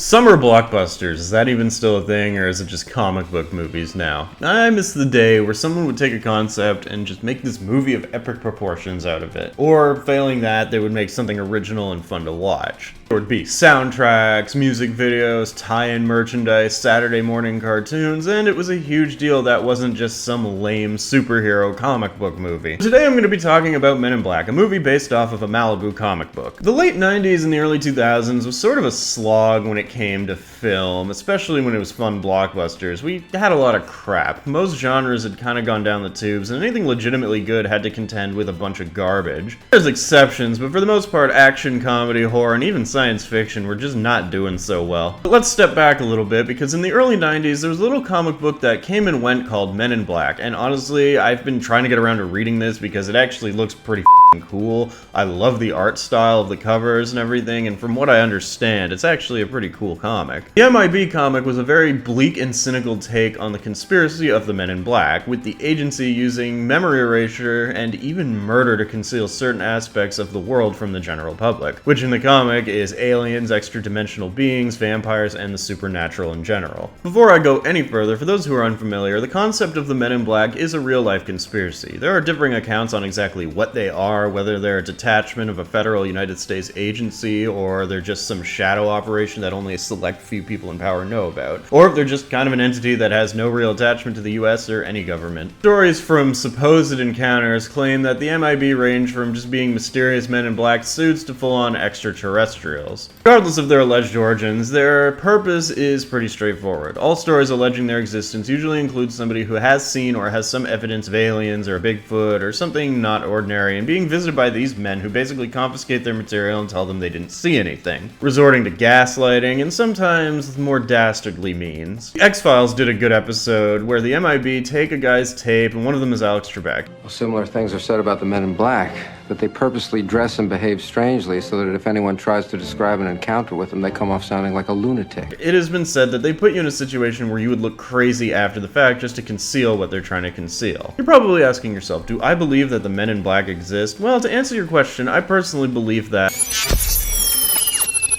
Summer blockbusters, is that even still a thing, or is it just comic book movies now? I miss the day where someone would take a concept and just make this movie of epic proportions out of it. Or, failing that, they would make something original and fun to watch. There would be soundtracks, music videos, tie-in merchandise, Saturday morning cartoons, and it was a huge deal that wasn't just some lame superhero comic book movie. Today I'm going to be talking about Men in Black, a movie based off of a Malibu comic book. The late 90s and the early 2000s was sort of a slog when it came to film, especially when it was fun blockbusters. We had a lot of crap. Most genres had kind of gone down the tubes, and anything legitimately good had to contend with a bunch of garbage. There's exceptions, but for the most part, action, comedy, horror, and even science fiction were just not doing so well. But let's step back a little bit, because in the early 90s, there was a little comic book that came and went called Men in Black, and honestly, I've been trying to get around to reading this because it actually looks pretty cool. I love the art style of the covers and everything, and from what I understand, it's actually a pretty cool comic. The MIB comic was a very bleak and cynical take on the conspiracy of the Men in Black, with the agency using memory erasure and even murder to conceal certain aspects of the world from the general public, which in the comic is aliens, extra-dimensional beings, vampires, and the supernatural in general. Before I go any further, for those who are unfamiliar, the concept of the Men in Black is a real-life conspiracy. There are differing accounts on exactly what they are, whether they're a detachment of a federal United States agency, or they're just some shadow operation that only a select few people in power know about, or if they're just kind of an entity that has no real attachment to the US or any government. Stories from supposed encounters claim that the MIB range from just being mysterious men in black suits to full-on extraterrestrials. Regardless of their alleged origins, their purpose is pretty straightforward. All stories alleging their existence usually include somebody who has seen or has some evidence of aliens or a Bigfoot or something not ordinary and being visited by these men who basically confiscate their material and tell them they didn't see anything, resorting to gaslighting and sometimes more dastardly means. The X-Files did a good episode where the MIB take a guy's tape, and one of them is Alex Trebek. Well, similar things are said about the Men in Black, that they purposely dress and behave strangely so that if anyone tries to describe an encounter with them, they come off sounding like a lunatic. It has been said that they put you in a situation where you would look crazy after the fact just to conceal what they're trying to conceal. You're probably asking yourself, do I believe that the Men in Black exist? Well, to answer your question, I personally believe that.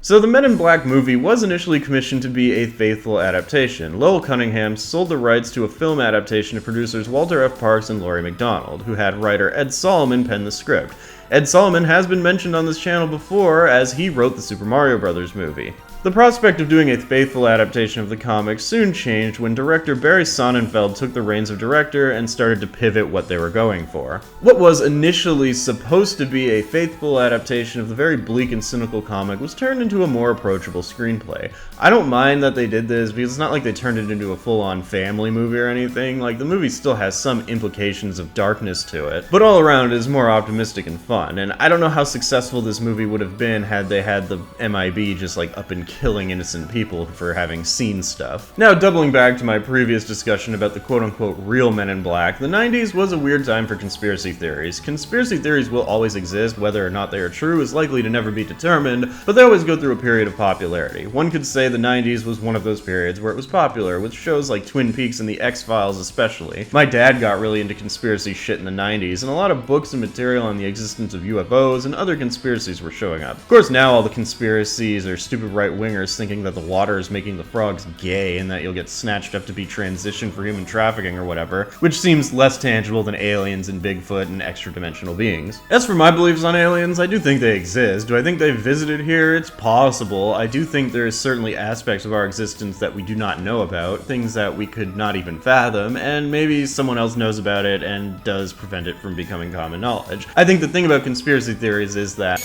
So the Men in Black movie was initially commissioned to be a faithful adaptation. Lowell Cunningham sold the rights to a film adaptation to producers Walter F. Parks and Laurie MacDonald, who had writer Ed Solomon pen the script. Ed Solomon has been mentioned on this channel before, as he wrote the Super Mario Bros. Movie. The prospect of doing a faithful adaptation of the comic soon changed when director Barry Sonnenfeld took the reins of director and started to pivot what they were going for. What was initially supposed to be a faithful adaptation of the very bleak and cynical comic was turned into a more approachable screenplay. I don't mind that they did this because it's not like they turned it into a full-on family movie or anything. Like, the movie still has some implications of darkness to it, but all around it is more optimistic and fun, and I don't know how successful this movie would have been had they had the MIB just like up and killing innocent people for having seen stuff. Now, doubling back to my previous discussion about the quote-unquote real Men in Black, the 90s was a weird time for conspiracy theories. Conspiracy theories will always exist, whether or not they are true is likely to never be determined, but they always go through a period of popularity. One could say the 90s was one of those periods where it was popular, with shows like Twin Peaks and the X-Files especially. My dad got really into conspiracy shit in the 90s, and a lot of books and material on the existence of UFOs and other conspiracies were showing up. Of course, now all the conspiracies are stupid right-wingers thinking that the water is making the frogs gay and that you'll get snatched up to be transitioned for human trafficking or whatever, which seems less tangible than aliens and Bigfoot and extra-dimensional beings. As for my beliefs on aliens, I do think they exist. Do I think they've visited here? It's possible. I do think there is certainly aspects of our existence that we do not know about, things that we could not even fathom, and maybe someone else knows about it and does prevent it from becoming common knowledge. I think the thing about conspiracy theories is that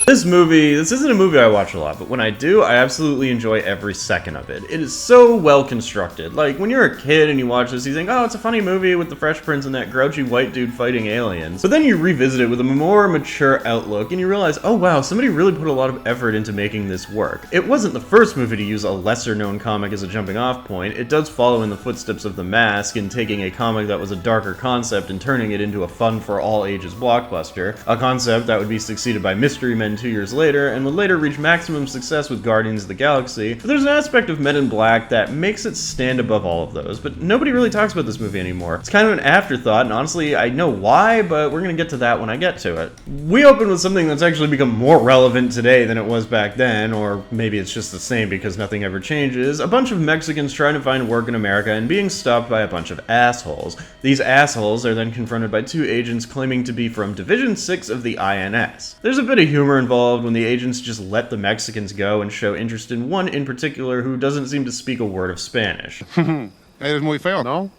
this isn't a movie I watch a lot, but when I do, I absolutely enjoy every second of it. It is so well constructed. Like, when you're a kid and you watch this, you think, oh, it's a funny movie with the Fresh Prince and that grouchy white dude fighting aliens. But then you revisit it with a more mature outlook, and you realize, oh wow, somebody really put a lot of effort into making this work. It wasn't the first movie to use a lesser-known comic as a jumping-off point. It does follow in the footsteps of The Mask in taking a comic that was a darker concept and turning it into a fun-for-all-ages blockbuster, a concept that would be succeeded by Mystery Men 2 years later, and would later reach maximum success with Guardians of the Galaxy. But there's an aspect of Men in Black that makes it stand above all of those, but nobody really talks about this movie anymore. It's kind of an afterthought, and honestly, I know why, but we're gonna get to that when I get to it. We open with something that's actually become more relevant today than it was back then, or maybe it's just the same because nothing ever changes. A bunch of Mexicans trying to find work in America and being stopped by a bunch of assholes. These assholes are then confronted by two agents claiming to be from Division 6 of the INS. There's a bit of humor involved when the agents just let the Mexicans go and show interest in one in particular who doesn't seem to speak a word of Spanish. Eres muy feo, ¿no?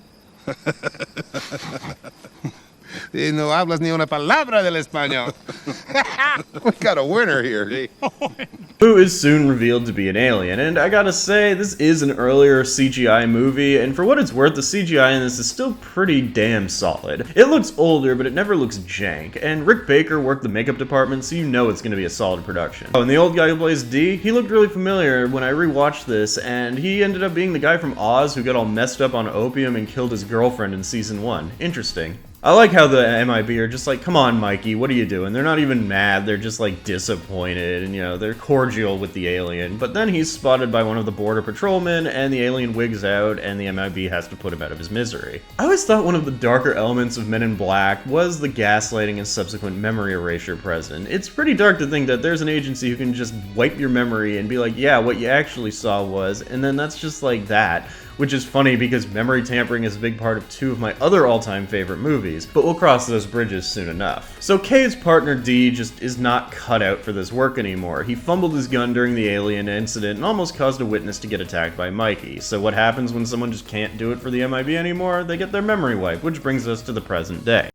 Y no hablas ni una palabra del español. We got a winner here. Who is soon revealed to be an alien, and I gotta say, this is an earlier CGI movie, and for what it's worth, the CGI in this is still pretty damn solid. It looks older, but it never looks jank, and Rick Baker worked the makeup department, so you know it's gonna be a solid production. Oh, and the old guy who plays D, he looked really familiar when I rewatched this, and he ended up being the guy from Oz who got all messed up on opium and killed his girlfriend in season 1. Interesting. I like how the MIB are just like, come on, Mikey, what are you doing? They're not even mad, they're just like disappointed, and you know, they're cordial with the alien. But then he's spotted by one of the border patrolmen, and the alien wigs out, and the MIB has to put him out of his misery. I always thought one of the darker elements of Men in Black was the gaslighting and subsequent memory erasure present. It's pretty dark to think that there's an agency who can just wipe your memory and be like, yeah, what you actually saw was, and then that's just like that. Which is funny because memory tampering is a big part of two of my other all-time favorite movies, but we'll cross those bridges soon enough. So Kay's partner D just is not cut out for this work anymore. He fumbled his gun during the alien incident and almost caused a witness to get attacked by Mikey. So what happens when someone just can't do it for the MIB anymore? They get their memory wiped, which brings us to the present day.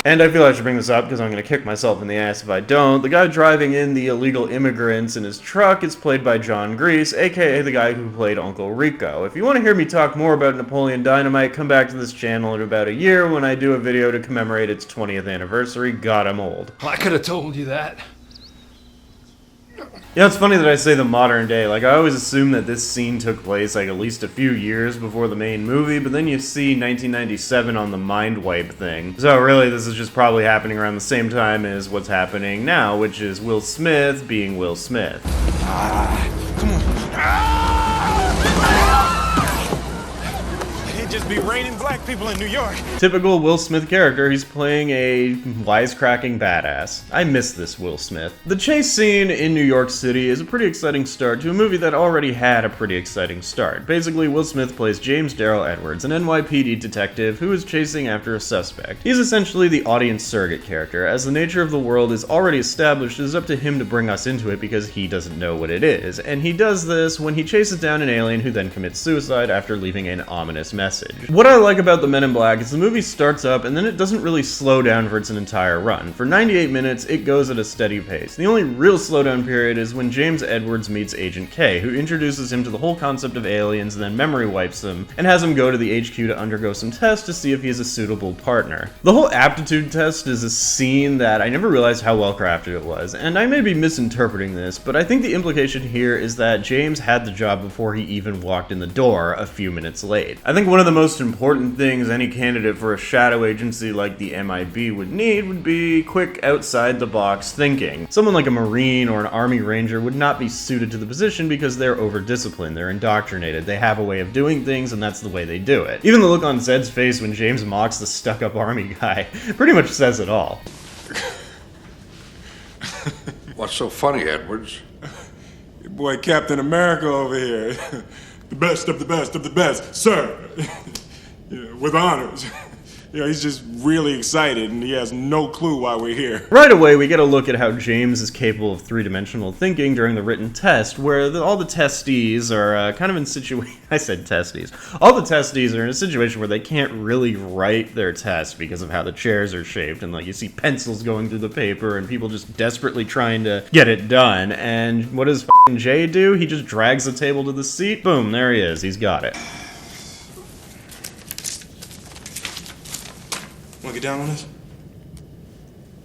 And I feel I should bring this up because I'm going to kick myself in the ass if I don't. The guy driving in the illegal immigrants in his truck is played by John Grease, aka the guy who played Uncle Rico. If you want to hear me talk more about Napoleon Dynamite, come back to this channel in about a year when I do a video to commemorate its 20th anniversary. God, I'm old. I could have told you that. Yeah, it's funny that I say the modern day. Like, I always assume that this scene took place, like, at least a few years before the main movie, but then you see 1997 on the mind wipe thing. So really, this is just probably happening around the same time as what's happening now, which is Will Smith being Will Smith. Come on. It'd just be raining black people in New York. Typical Will Smith character, he's playing a wisecracking badass. I miss this Will Smith. The chase scene in New York City is a pretty exciting start to a movie that already had a pretty exciting start. Basically, Will Smith plays James Darrell Edwards, an NYPD detective who is chasing after a suspect. He's essentially the audience surrogate character. As the nature of the world is already established, it is up to him to bring us into it because he doesn't know what it is. And he does this when he chases down an alien who then commits suicide after leaving an ominous message. What I like about the Men in Black is the movie starts up and then it doesn't really slow down for its entire run. For 98 minutes, it goes at a steady pace. The only real slowdown period is when James Edwards meets Agent K, who introduces him to the whole concept of aliens and then memory wipes him, and has him go to the HQ to undergo some tests to see if he is a suitable partner. The whole aptitude test is a scene that I never realized how well crafted it was, and I may be misinterpreting this, but I think the implication here is that James had the job before he even walked in the door a few minutes late. I think one of the most important things any candidate for a shadow agency like the MIB would need would be quick outside-the-box thinking. Someone like a Marine or an Army Ranger would not be suited to the position because they're over-disciplined, they're indoctrinated, they have a way of doing things and that's the way they do it. Even the look on Zed's face when James mocks the stuck-up Army guy pretty much says it all. What's so funny, Edwards? Your boy Captain America over here. The best of the best of the best, sir. Yeah, with honors. You know, he's just really excited and he has no clue why we're here. Right away, we get a look at how James is capable of three-dimensional thinking during the written test, where all the testees are kind of in I said testes. All the testes are in a situation where they can't really write their test because of how the chairs are shaped, and like you see pencils going through the paper and people just desperately trying to get it done. And what does f***ing Jay do? He just drags the table to the seat. Boom, there he is. He's got it. Wanna get down on this?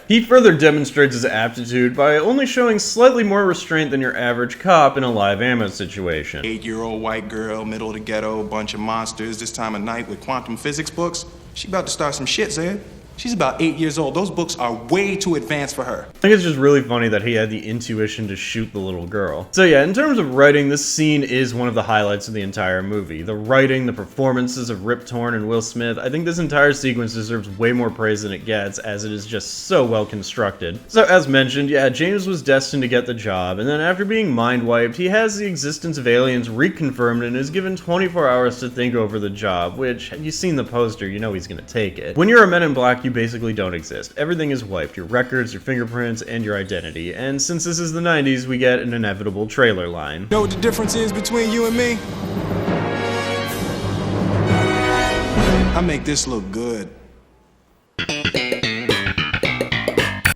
He further demonstrates his aptitude by only showing slightly more restraint than your average cop in a live ammo situation. 8-year-old white girl, middle of the ghetto, bunch of monsters, this time of night with quantum physics books. She about to start some shit, Zed. She's about 8 years old. Those books are way too advanced for her. I think it's just really funny that he had the intuition to shoot the little girl. So yeah, in terms of writing, this scene is one of the highlights of the entire movie. The writing, the performances of Rip Torn and Will Smith, I think this entire sequence deserves way more praise than it gets, as it is just so well constructed. So as mentioned, yeah, James was destined to get the job, and then after being mind-wiped, he has the existence of aliens reconfirmed and is given 24 hours to think over the job, which, have you seen the poster, you know he's gonna take it. When you're a Men in Black, you basically don't exist. Everything is wiped, your records, your fingerprints, and your identity, and since this is the 90s, we get an inevitable trailer line. Know what the difference is between you and me? I make this look good.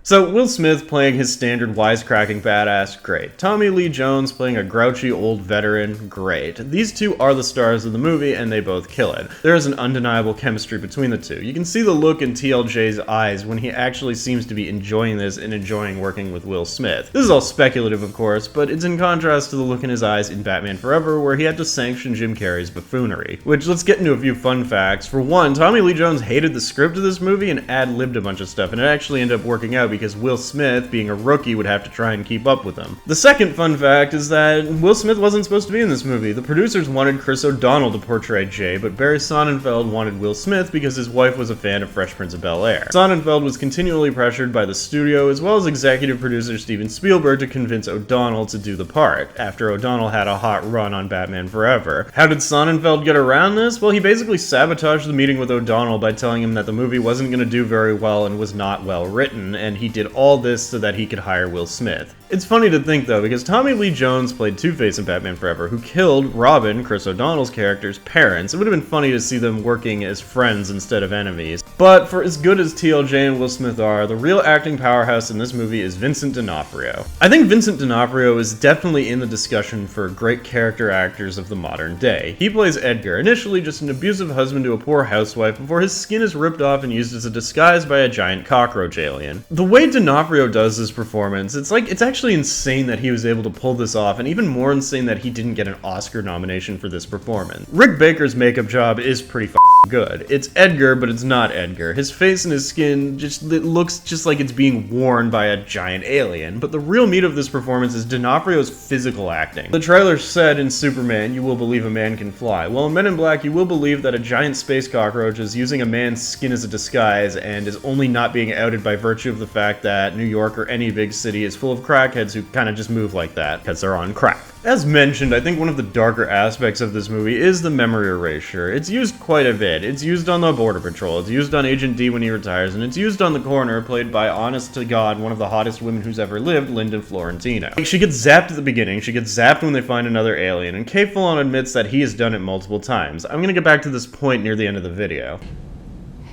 So, Will Smith playing his standard wisecracking badass, great. Tommy Lee Jones playing a grouchy old veteran, great. These two are the stars of the movie, and they both kill it. There is an undeniable chemistry between the two. You can see the look in TLJ's eyes when he actually seems to be enjoying this and enjoying working with Will Smith. This is all speculative, of course, but it's in contrast to the look in his eyes in Batman Forever, where he had to sanction Jim Carrey's buffoonery. Which, let's get into a few fun facts. For one, Tommy Lee Jones hated the script of this movie and ad-libbed a bunch of stuff, and it actually ended up working out because Will Smith, being a rookie, would have to try and keep up with him. The second fun fact is that Will Smith wasn't supposed to be in this movie. The producers wanted Chris O'Donnell to portray Jay, but Barry Sonnenfeld wanted Will Smith because his wife was a fan of Fresh Prince of Bel-Air. Sonnenfeld was continually pressured by the studio as well as executive producer Steven Spielberg to convince O'Donnell to do the part, after O'Donnell had a hot run on Batman Forever. How did Sonnenfeld get around this? Well, he basically sabotaged the meeting with O'Donnell by telling him that the movie wasn't going to do very well and was not well written, and he did all this so that he could hire Will Smith. It's funny to think though, because Tommy Lee Jones played Two-Face in Batman Forever, who killed Robin, Chris O'Donnell's character's parents. It would have been funny to see them working as friends instead of enemies. But for as good as TLJ and Will Smith are, the real acting powerhouse in this movie is Vincent D'Onofrio. I think Vincent D'Onofrio is definitely in the discussion for great character actors of the modern day. He plays Edgar, initially just an abusive husband to a poor housewife before his skin is ripped off and used as a disguise by a giant cockroach alien. The way D'Onofrio does this performance, it's actually insane that he was able to pull this off, and even more insane that he didn't get an Oscar nomination for this performance. Rick Baker's makeup job is pretty good. It's Edgar, but it's not Edgar. His face and his skin it looks just like it's being worn by a giant alien, but the real meat of this performance is D'Onofrio's physical acting. The trailer said in Superman, "You will believe a man can fly." Well, in Men in Black, you will believe that a giant space cockroach is using a man's skin as a disguise and is only not being outed by virtue of the fact that New York or any big city is full of crackheads who kind of just move like that because they're on crack. As mentioned, I think one of the darker aspects of this movie is the memory erasure. It's used quite a bit. It's used on the Border Patrol, it's used on Agent D when he retires, and it's used on the coroner, played by, honest to God, one of the hottest women who's ever lived, Lyndon Florentino. She gets zapped at the beginning, she gets zapped when they find another alien, and K full-on admits that he has done it multiple times. I'm gonna get back to this point near the end of the video.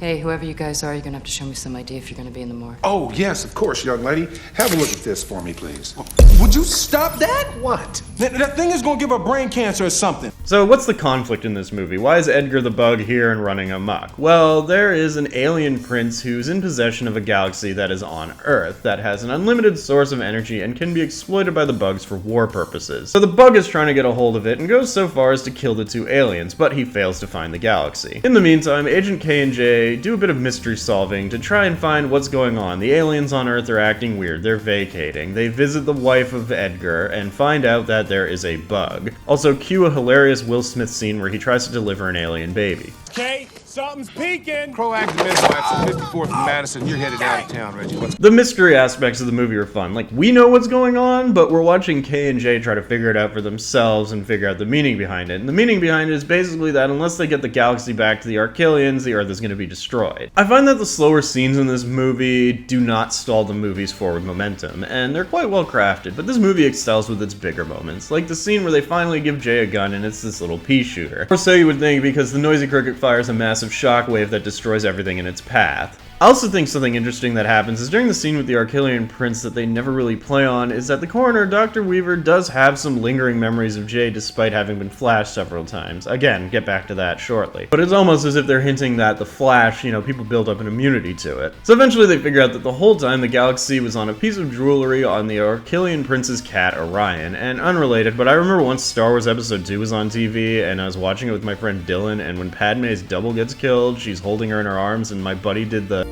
Hey, whoever you guys are, you're gonna have to show me some idea if you're gonna be in the morgue. Oh, yes, of course, young lady. Have a look at this for me, please. Would you stop that? What? That thing is gonna give her brain cancer or something. So what's the conflict in this movie? Why is Edgar the Bug here and running amok? Well, there is an alien prince who's in possession of a galaxy that is on Earth, that has an unlimited source of energy and can be exploited by the bugs for war purposes. So the bug is trying to get a hold of it and goes so far as to kill the two aliens, but he fails to find the galaxy. In the meantime, Agent K and J do a bit of mystery solving to try and find what's going on. The aliens on Earth are acting weird, they're vacating. They visit the wife of Edgar and find out that there is a bug. Also, cue a hilarious Will Smith scene where he tries to deliver an alien baby. Okay, something's peeking. Proactive midwives at 54th and Madison. You're headed out of town, Reggie. The mystery aspects of the movie are fun. Like, we know what's going on, but we're watching K and J try to figure it out for themselves and figure out the meaning behind it. And the meaning behind it is basically that unless they get the galaxy back to the Archelians, the Earth is going to be destroyed. I find that the slower scenes in this movie do not stall the movie's forward momentum, and they're quite well crafted, but this movie excels with its bigger moments, like the scene where they finally give Jay a gun and it's this little pea shooter. Or so you would think, because the noisy cricket fires a massive shockwave that destroys everything in its path. I also think something interesting that happens is during the scene with the Archelian prince that they never really play on is that the coroner, Dr. Weaver, does have some lingering memories of Jay despite having been flashed several times. Again, get back to that shortly. But it's almost as if they're hinting that the flash, people build up an immunity to it. So eventually they figure out that the whole time the galaxy was on a piece of jewelry on the Archelian prince's cat, Orion. And unrelated, but I remember once Star Wars Episode 2 was on TV and I was watching it with my friend Dylan, and when Padme's double gets killed, she's holding her in her arms and my buddy did the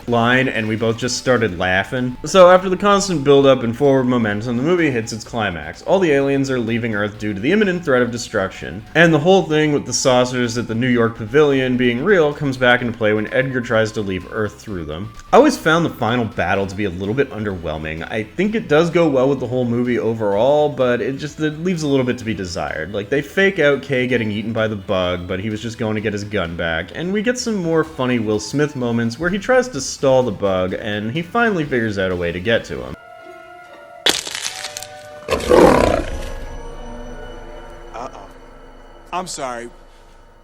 line, and we both just started laughing. So after the constant build-up and forward momentum, the movie hits its climax. All the aliens are leaving Earth due to the imminent threat of destruction, and the whole thing with the saucers at the New York Pavilion being real comes back into play when Edgar tries to leave Earth through them. I always found the final battle to be a little bit underwhelming. I think it does go well with the whole movie overall, but it leaves a little bit to be desired. Like, they fake out Kay getting eaten by the bug, but he was just going to get his gun back, and we get some more funny Will Smith moments where he tries to stall the bug, and he finally figures out a way to get to him. I'm sorry.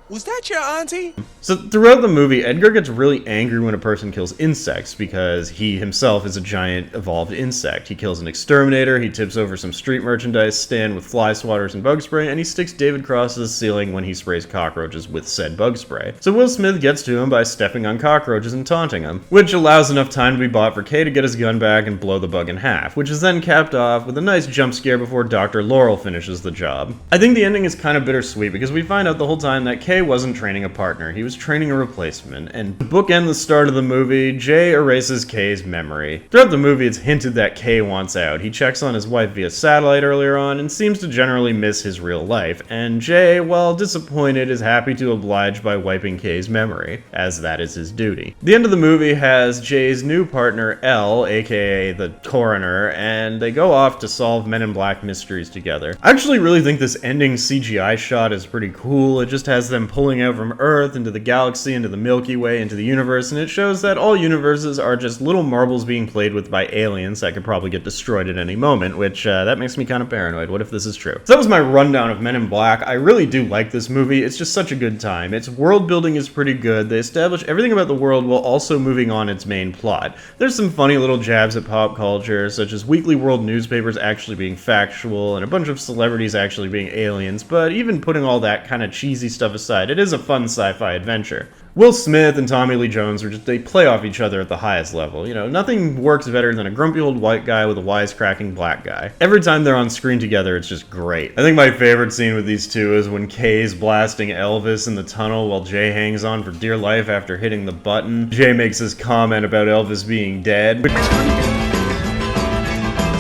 Was that your auntie? So throughout the movie, Edgar gets really angry when a person kills insects because he himself is a giant evolved insect. He kills an exterminator, he tips over some street merchandise stand with fly swatters and bug spray, and he sticks David Cross's ceiling when he sprays cockroaches with said bug spray. So Will Smith gets to him by stepping on cockroaches and taunting him, which allows enough time to be bought for Kay to get his gun back and blow the bug in half, which is then capped off with a nice jump scare before Dr. Laurel finishes the job. I think the ending is kind of bittersweet because we find out the whole time that Kay wasn't training a partner, he was training a replacement, and to bookend the start of the movie, Jay erases Kay's memory. Throughout the movie, it's hinted that Kay wants out. He checks on his wife via satellite earlier on and seems to generally miss his real life, and Jay, while disappointed, is happy to oblige by wiping Kay's memory, as that is his duty. The end of the movie has Jay's new partner, Elle, aka the coroner, and they go off to solve Men in Black mysteries together. I actually really think this ending CGI shot is pretty cool. It just has them pulling out from Earth into the galaxy, into the Milky Way, into the universe, and it shows that all universes are just little marbles being played with by aliens that could probably get destroyed at any moment, which that makes me kind of paranoid. What if this is true? So that was my rundown of Men in Black. I really do like this movie. It's just such a good time. Its world building is pretty good. They establish everything about the world while also moving on its main plot. There's some funny little jabs at pop culture, such as weekly world newspapers actually being factual and a bunch of celebrities actually being aliens, but even putting all that kind of cheesy stuff aside, it is a fun sci-fi adventure. Will Smith and Tommy Lee Jones they play off each other at the highest level. You know, nothing works better than a grumpy old white guy with a wisecracking black guy. Every time they're on screen together, it's just great. I think my favorite scene with these two is when Kay's blasting Elvis in the tunnel while Jay hangs on for dear life after hitting the button. Jay makes his comment about Elvis being dead.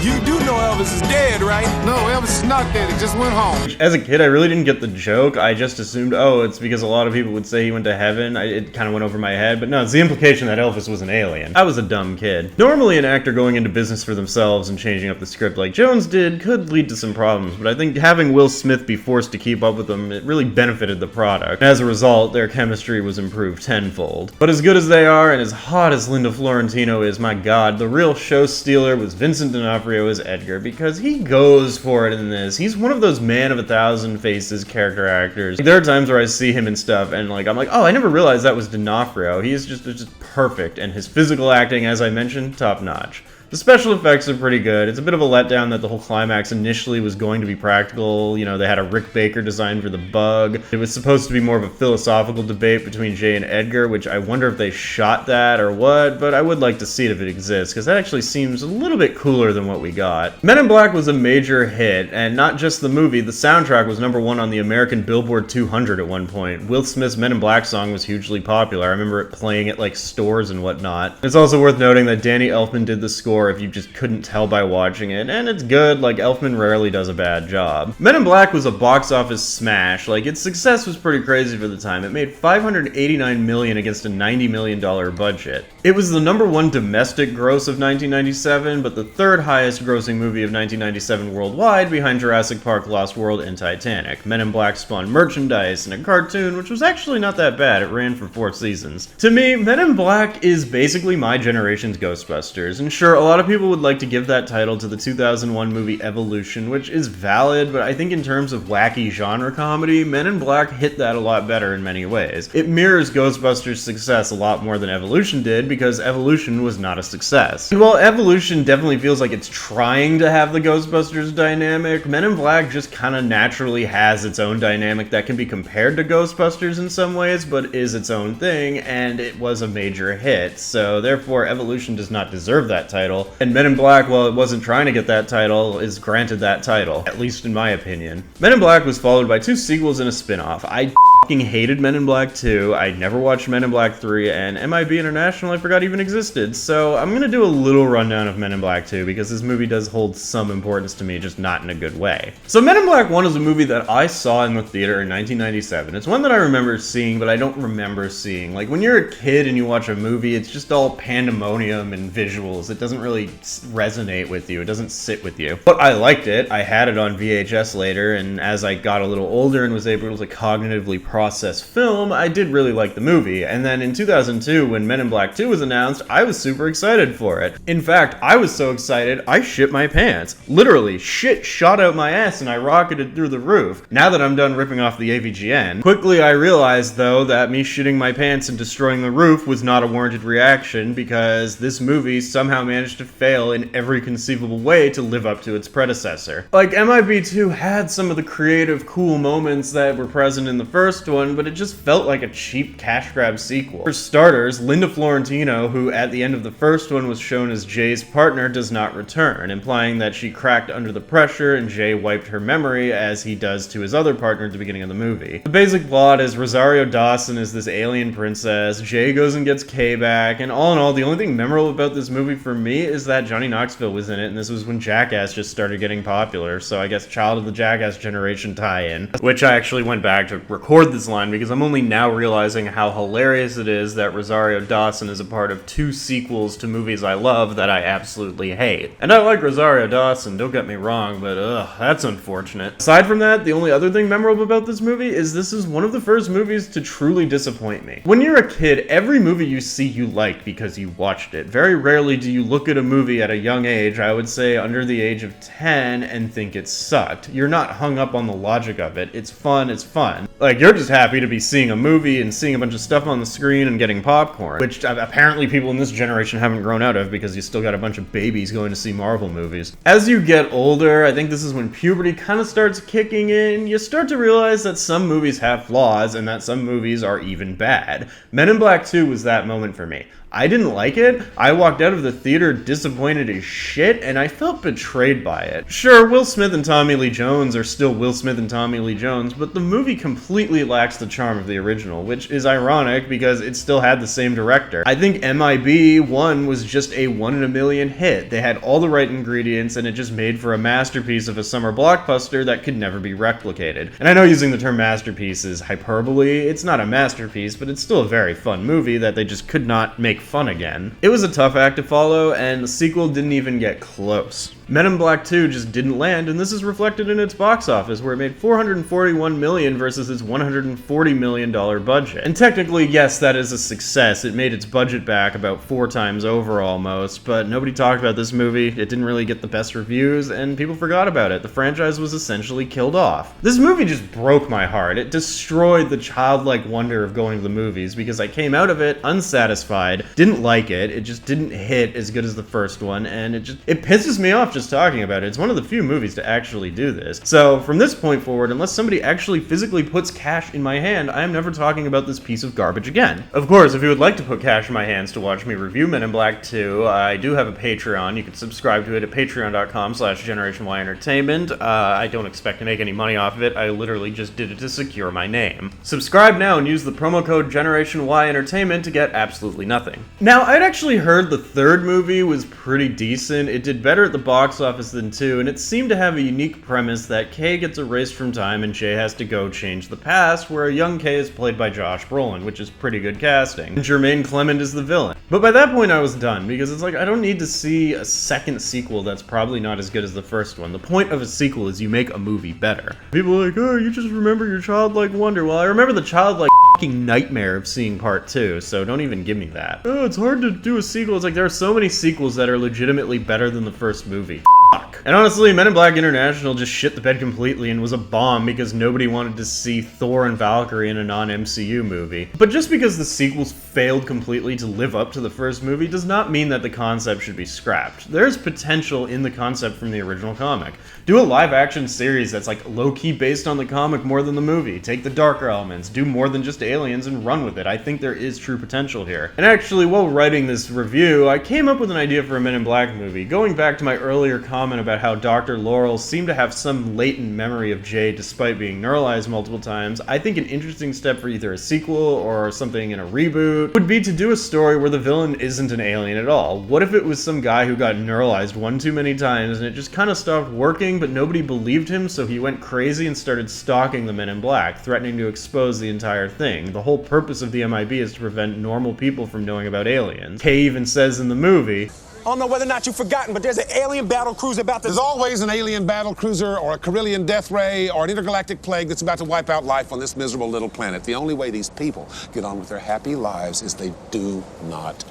You do know Elvis is dead, right? No, Elvis is not dead. He just went home. As a kid, I really didn't get the joke. I just assumed, oh, it's because a lot of people would say he went to heaven. It kind of went over my head, but no, it's the implication that Elvis was an alien. I was a dumb kid. Normally, an actor going into business for themselves and changing up the script like Jones did could lead to some problems, but I think having Will Smith be forced to keep up with them, it really benefited the product. As a result, their chemistry was improved tenfold. But as good as they are, and as hot as Linda Florentino is, my god, the real show stealer was Vincent D'Onofrio as Edgar, because he goes for it in this. He's one of those man of a thousand faces character actors. There are times where I see him and stuff, and I'm like, oh, I never realized that was D'Onofrio. He is just perfect, and his physical acting, as I mentioned, top notch. The special effects are pretty good. It's a bit of a letdown that the whole climax initially was going to be practical. You know, they had a Rick Baker design for the bug. It was supposed to be more of a philosophical debate between Jay and Edgar, which I wonder if they shot that or what, but I would like to see it if it exists, because that actually seems a little bit cooler than what we got. Men in Black was a major hit, and not just the movie, the soundtrack was #1 on the American Billboard 200 at one point. Will Smith's Men in Black song was hugely popular. I remember it playing at stores and whatnot. It's also worth noting that Danny Elfman did the score if you just couldn't tell by watching it, and it's good. Elfman rarely does a bad job. Men in Black was a box office smash. Its success was pretty crazy for the time. It made $589 million against a $90 million budget. It was the #1 domestic gross of 1997, but the third highest grossing movie of 1997 worldwide, behind Jurassic Park, Lost World, and Titanic. Men in Black spawned merchandise and a cartoon, which was actually not that bad. It ran for 4 seasons. To me, Men in Black is basically my generation's Ghostbusters, and sure, a lot of people would like to give that title to the 2001 movie Evolution, which is valid, but I think in terms of wacky genre comedy, Men in Black hit that a lot better in many ways. It mirrors Ghostbusters' success a lot more than Evolution did, because Evolution was not a success. While Evolution definitely feels like it's trying to have the Ghostbusters dynamic, Men in Black just kind of naturally has its own dynamic that can be compared to Ghostbusters in some ways, but is its own thing, and it was a major hit, so therefore Evolution does not deserve that title. And Men in Black, while it wasn't trying to get that title, is granted that title, at least in my opinion. Men in Black was followed by 2 sequels and a spin-off. I fucking hated Men in Black 2, I never watched Men in Black 3, and MIB International I forgot even existed, so I'm gonna do a little rundown of Men in Black 2 because this movie does hold some importance to me, just not in a good way. So Men in Black 1 is a movie that I saw in the theater in 1997. It's one that I remember seeing, but I don't remember seeing. Like, when you're a kid and you watch a movie, it's just all pandemonium and visuals. It doesn't really resonate with you. It doesn't sit with you. But I liked it. I had it on VHS later, and as I got a little older and was able to cognitively process film, I did really like the movie. And then in 2002, when Men in Black 2 was announced, I was super excited for it. In fact, I was so excited, I shit my pants. Literally, shit shot out my ass and I rocketed through the roof. Now that I'm done ripping off the AVGN, quickly I realized, though, that me shitting my pants and destroying the roof was not a warranted reaction because this movie somehow managed to fail in every conceivable way to live up to its predecessor. Like, MIB 2 had some of the creative, cool moments that were present in the first one, but it just felt like a cheap cash grab sequel. For starters, Linda Florentino, who at the end of the first one was shown as Jay's partner, does not return, implying that she cracked under the pressure and Jay wiped her memory as he does to his other partner at the beginning of the movie. The basic plot is Rosario Dawson is this alien princess, Jay goes and gets Kay back, and all in all, the only thing memorable about this movie for me is that Johnny Knoxville was in it, and this was when Jackass just started getting popular, so I guess Child of the Jackass generation tie-in, which I actually went back to record this line because I'm only now realizing how hilarious it is that Rosario Dawson is a part of 2 sequels to movies I love that I absolutely hate. And I like Rosario Dawson, don't get me wrong, but that's unfortunate. Aside from that, the only other thing memorable about this movie is this is one of the first movies to truly disappoint me. When you're a kid, every movie you see you like because you watched it. Very rarely do you look at a movie at a young age, I would say under the age of 10, and think it sucked. You're not hung up on the logic of it. It's fun, it's fun. Like, you're just happy to be seeing a movie and seeing a bunch of stuff on the screen and getting popcorn, which apparently people in this generation haven't grown out of because you still got a bunch of babies going to see Marvel movies. As you get older, I think this is when puberty kind of starts kicking in. You start to realize that some movies have flaws and that some movies are even bad. Men in Black 2 was that moment for me. I didn't like it. I walked out of the theater disappointed as shit, and I felt betrayed by it. Sure, Will Smith and Tommy Lee Jones are still Will Smith and Tommy Lee Jones, but the movie completely lacks the charm of the original, which is ironic because it still had the same director. I think MIB 1 was just a 1 in a million hit. They had all the right ingredients, and it just made for a masterpiece of a summer blockbuster that could never be replicated. And I know using the term masterpiece is hyperbole. It's not a masterpiece, but it's still a very fun movie that they just could not make fun again. It was a tough act to follow, and the sequel didn't even get close. Men in Black 2 just didn't land, and this is reflected in its box office, where it made $441 million versus its $140 million budget. And technically, yes, that is a success. It made its budget back about 4 times over almost, but nobody talked about this movie. It didn't really get the best reviews, and people forgot about it. The franchise was essentially killed off. This movie just broke my heart. It destroyed the childlike wonder of going to the movies because I came out of it unsatisfied, didn't like it, it just didn't hit as good as the first one, and it pisses me off just talking about it. It's one of the few movies to actually do this. So from this point forward, unless somebody actually physically puts cash in my hand, I am never talking about this piece of garbage again. Of course, if you would like to put cash in my hands to watch me review Men in Black 2, I do have a Patreon. You can subscribe to it at patreon.com/GenerationYEntertainment. I don't expect to make any money off of it. I literally just did it to secure my name. Subscribe now and use the promo code GenerationYEntertainment to get absolutely nothing. Now, I'd actually heard the third movie was pretty decent. It did better at the box office than 2, and it seemed to have a unique premise that Kay gets erased from time and Jay has to go change the past, where a young Kay is played by Josh Brolin, which is pretty good casting. And Jermaine Clement is the villain. But by that point I was done, because it's like, I don't need to see a second sequel that's probably not as good as the first one. The point of a sequel is you make a movie better. People are like, oh, you just remember your childlike wonder. Well, I remember the childlike nightmare of seeing part 2, so don't even give me that. Oh, it's hard to do a sequel. It's like there are so many sequels that are legitimately better than the first movie. Fuck. And honestly, Men in Black International just shit the bed completely and was a bomb because nobody wanted to see Thor and Valkyrie in a non-MCU movie. But just because the sequels failed completely to live up to the first movie does not mean that the concept should be scrapped. There's potential in the concept from the original comic. Do a live-action series that's like low-key based on the comic more than the movie. Take the darker elements, do more than just aliens and run with it. I think there is true potential here. And actually, while writing this review, I came up with an idea for a Men in Black movie, going back to my earlier comment about about how Dr. Laurel seemed to have some latent memory of Jay despite being neuralized multiple times, I think an interesting step for either a sequel or something in a reboot would be to do a story where the villain isn't an alien at all. What if it was some guy who got neuralized one too many times and it just kind of stopped working, but nobody believed him, so he went crazy and started stalking the Men in Black, threatening to expose the entire thing. The whole purpose of the MIB is to prevent normal people from knowing about aliens. Kay even says in the movie, I don't know whether or not you've forgotten, but there's an alien battle cruiser about to... There's always an alien battle cruiser or a Carillion death ray or an intergalactic plague that's about to wipe out life on this miserable little planet. The only way these people get on with their happy lives is they do not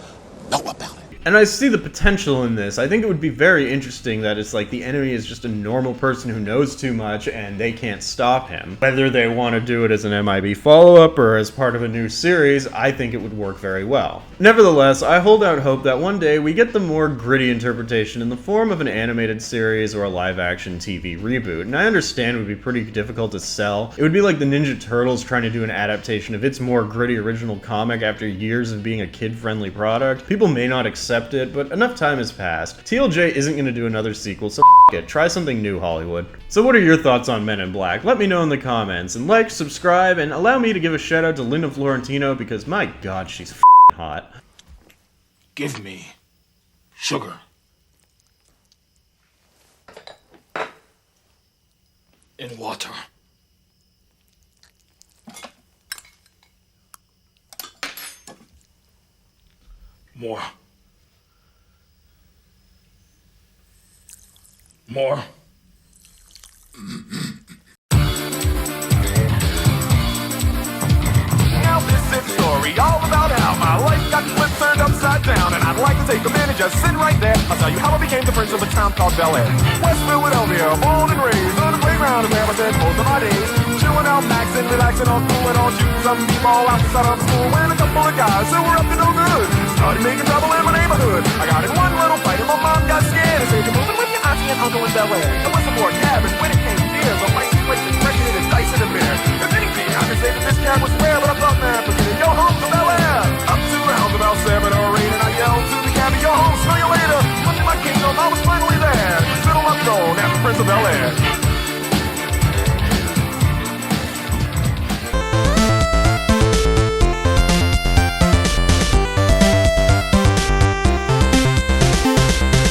know about it. and I see the potential in this. I think it would be very interesting that it's like the enemy is just a normal person who knows too much and they can't stop him. Whether they want to do it as an MIB follow-up or as part of a new series, I think it would work very well. Nevertheless, I hold out hope that one day we get the more gritty interpretation in the form of an animated series or a live-action TV reboot, and I understand it would be pretty difficult to sell. It would be like the Ninja Turtles trying to do an adaptation of its more gritty original comic after years of being a kid-friendly product. People may not accept it, but enough time has passed. TLJ isn't going to do another sequel, so it. Try something new, Hollywood. So what are your thoughts on Men in Black? Let me know in the comments, and like, subscribe, and allow me to give a shout out to Linda Florentino because my god, she's hot. Give me sugar. In water. More. More. Now this is a story all about how my life got flipped, turned upside down, and I'd like to take a minute, just sit right there. I'll tell you how I became the prince of a town called Bel Air. West Philadelphia, born and raised on the playground of where I spent most of my days. Chilling out, maxing, relaxing on cool and on shooting some b-ball outside of school. When a couple of guys who were up to no good started making trouble in my neighborhood. I got in one little fight and my mom got scared and said, "You're moving with your auntie and uncle in Bel Air." It was the board cabin,